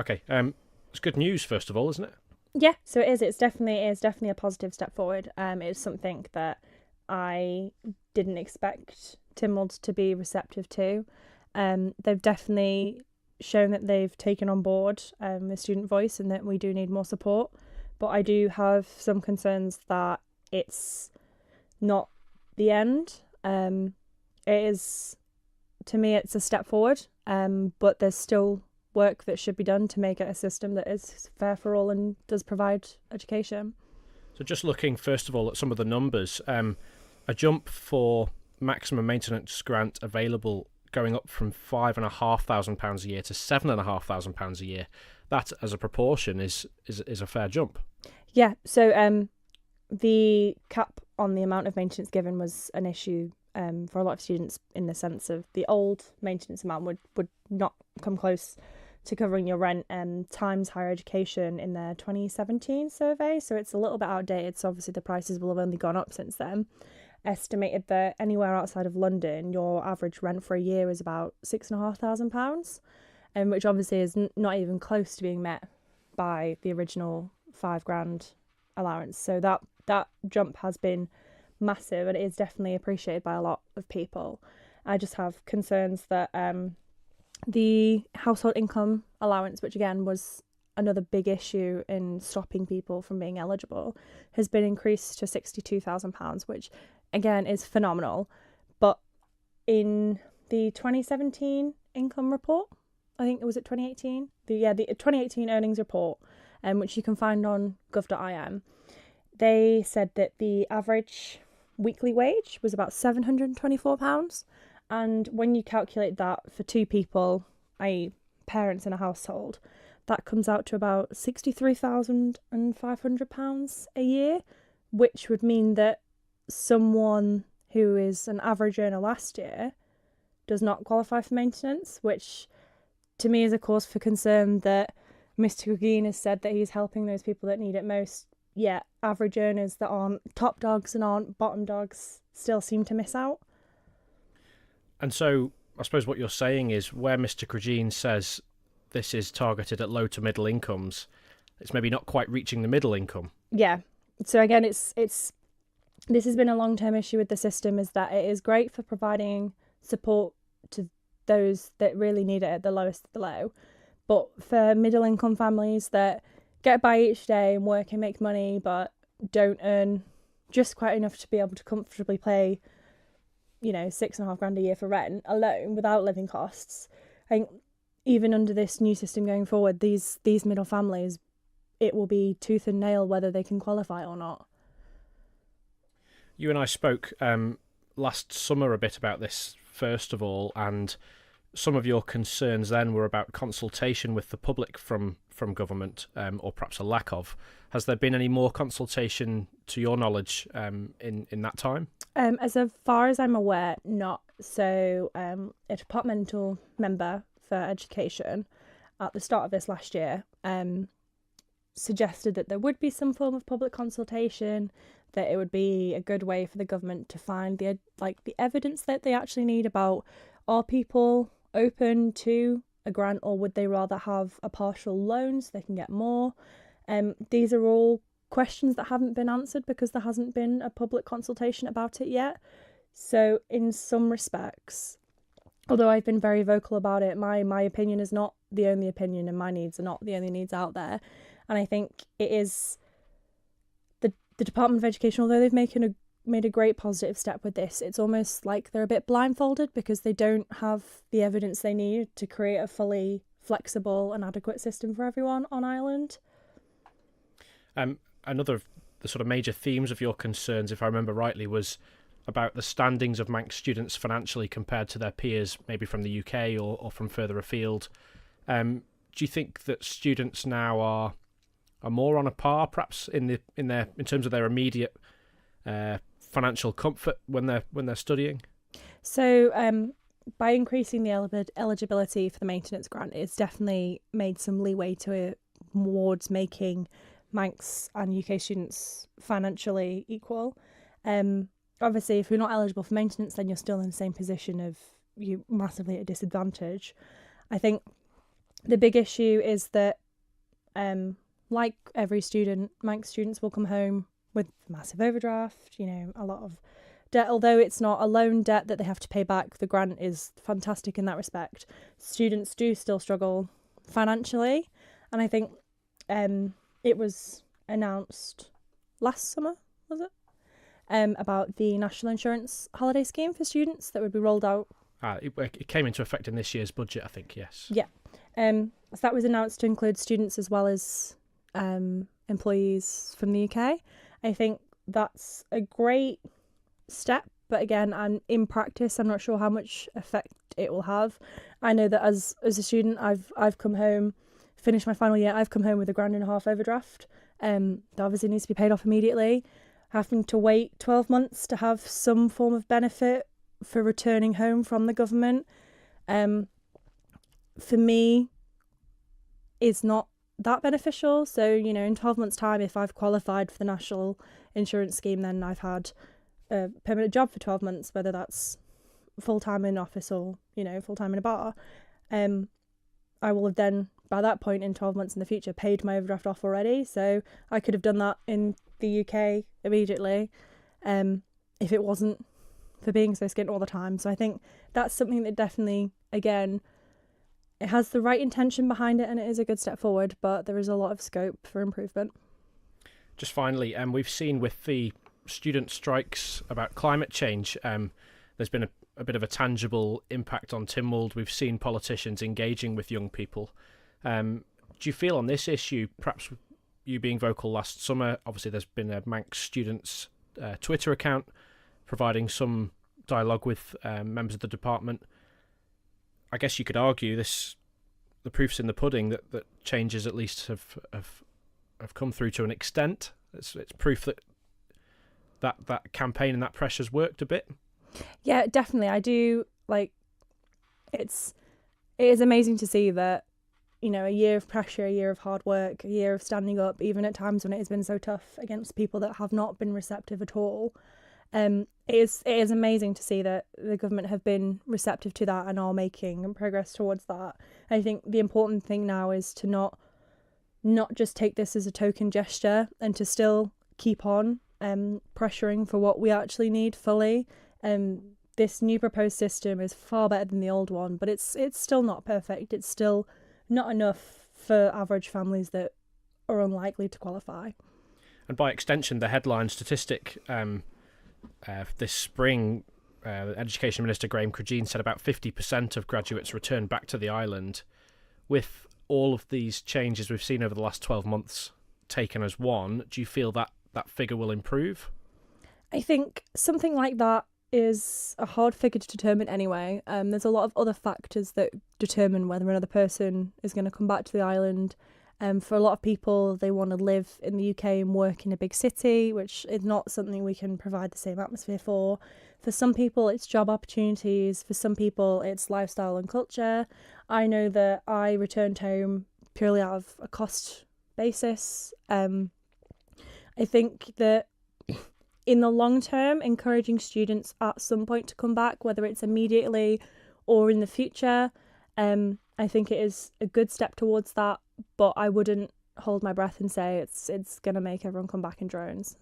Okay, it's good news, first of all, isn't it? Yeah, so it is. It is definitely a positive step forward. It's something that I didn't expect Tynwald to be receptive to. They've definitely shown that they've taken on board the student voice and that we do need more support. But I do have some concerns that it's not the end. It is, to me, it's a step forward, but there's still work that should be done to make it a system that is fair for all and does provide education. So just looking, first of all, at some of the numbers, a jump for maximum maintenance grant available going up from £5,500 a year to £7,500 a year. That, as a proportion, is a fair jump. Yeah, so the cap on the amount of maintenance given was an issue for a lot of students, in the sense of the old maintenance amount would not come close to covering your rent. Times Higher Education, in their 2017 survey, so it's a little bit outdated, so obviously the prices will have only gone up since then, estimated that anywhere outside of London your average rent for a year is about £6,500, which obviously is not even close to being met by the original £5,000 allowance. So that jump has been massive, and it is definitely appreciated by a lot of people. I just have concerns that the household income allowance, which again was another big issue in stopping people from being eligible, has been increased to £62,000, which again is phenomenal. But in the 2017 income report, I think it was at 2018, the 2018 earnings report, which you can find on gov.im, they said that the average weekly wage was about £724. And when you calculate that for two people, i.e. parents in a household, that comes out to about £63,500 a year, which would mean that someone who is an average earner last year does not qualify for maintenance, which to me is a cause for concern that Mr. Gugeen has said that he's helping those people that need it most. Yet average earners that aren't top dogs and aren't bottom dogs still seem to miss out. And so I suppose what you're saying is, where Mr. Krajine says this is targeted at low to middle incomes, it's maybe not quite reaching the middle income. Yeah. So again, it's this has been a long-term issue with the system, is that it is great for providing support to those that really need it at the lowest of the low. But for middle income families that get by each day and work and make money but don't earn just quite enough to be able to comfortably pay, £6,500 a year for rent alone without living costs, I think even under this new system going forward, these middle families, it will be tooth and nail whether they can qualify or not. You and I spoke last summer a bit about this, first of all, and some of your concerns then were about consultation with the public from government, or perhaps a lack of. Has there been any more consultation, to your knowledge, in that time? As far as I'm aware, not. So a departmental member for education at the start of this last year suggested that there would be some form of public consultation, that it would be a good way for the government to find the evidence that they actually need about, are people open to a grant, or would they rather have a partial loan so they can get more? These are all questions that haven't been answered because there hasn't been a public consultation about it yet. So in some respects, although I've been very vocal about it, my opinion is not the only opinion, and my needs are not the only needs out there. And I think it is the Department of Education, although they've made a great positive step with this, it's almost like they're a bit blindfolded because they don't have the evidence they need to create a fully flexible and adequate system for everyone on Ireland. Another of the sort of major themes of your concerns, if I remember rightly, was about the standings of Manx students financially compared to their peers, maybe from the UK or from further afield. Do you think that students now are more on a par, perhaps in terms of their immediate financial comfort when they're studying? So by increasing the eligibility for the maintenance grant, it's definitely made some leeway towards making Manx and UK students financially equal. Obviously, if you're not eligible for maintenance, then you're still in the same position of you massively at a disadvantage. I think The big issue is that, like every student, Manx students will come home with massive overdraft, a lot of debt. Although it's not a loan debt that they have to pay back, the grant is fantastic in that respect. Students do still struggle financially, and I think it was announced last summer, was it? About the National Insurance Holiday Scheme for students that would be rolled out. It came into effect in this year's budget, I think, yes. Yeah. So that was announced to include students as well as employees from the UK. I think that's a great step, but again, in practice, I'm not sure how much effect it will have. I know that as a student, I've come home, finished my final year, I've come home with £1.5 grand overdraft. That obviously needs to be paid off immediately. Having to wait 12 months to have some form of benefit for returning home from the government, for me, is not that beneficial. So, in 12 months' time, if I've qualified for the National Insurance Scheme, then I've had a permanent job for 12 months, whether that's full-time in office or, full-time in a bar. I will have then, by that point in 12 months in the future, paid my overdraft off already. So I could have done that in the UK immediately, if it wasn't for being so skint all the time. So I think that's something that definitely, again, it has the right intention behind it and it is a good step forward, but there is a lot of scope for improvement. Just finally, we've seen with the student strikes about climate change, there's been a bit of a tangible impact on Tynwald. We've seen politicians engaging with young people. Do you feel on this issue, perhaps you being vocal last summer, obviously there's been a Manx students Twitter account providing some dialogue with members of the department. I guess you could argue the proof's in the pudding that changes at least have come through to an extent. It's proof that campaign and that pressure's worked a bit. Yeah, definitely. I do it is amazing to see that, a year of pressure, a year of hard work, a year of standing up, even at times when it has been so tough against people that have not been receptive at all. It is amazing to see that the government have been receptive to that and are making progress towards that. I think the important thing now is to not just take this as a token gesture and to still keep on pressuring for what we actually need fully. This new proposed system is far better than the old one, but it's still not perfect. It's still not enough for average families that are unlikely to qualify. And by extension, the headline statistic this spring, Education Minister Graham Cregeen said about 50% of graduates return back to the island. With all of these changes we've seen over the last 12 months taken as one, do you feel that figure will improve? I think something like that is a hard figure to determine anyway. There's a lot of other factors that determine whether another person is going to come back to the island. For a lot of people, they want to live in the UK and work in a big city, which is not something we can provide the same atmosphere for. For some people, it's job opportunities. For some people, it's lifestyle and culture. I know that I returned home purely out of a cost basis. I think that in the long term, encouraging students at some point to come back, whether it's immediately or in the future, I think it is a good step towards that, but I wouldn't hold my breath and say it's going to make everyone come back in drones.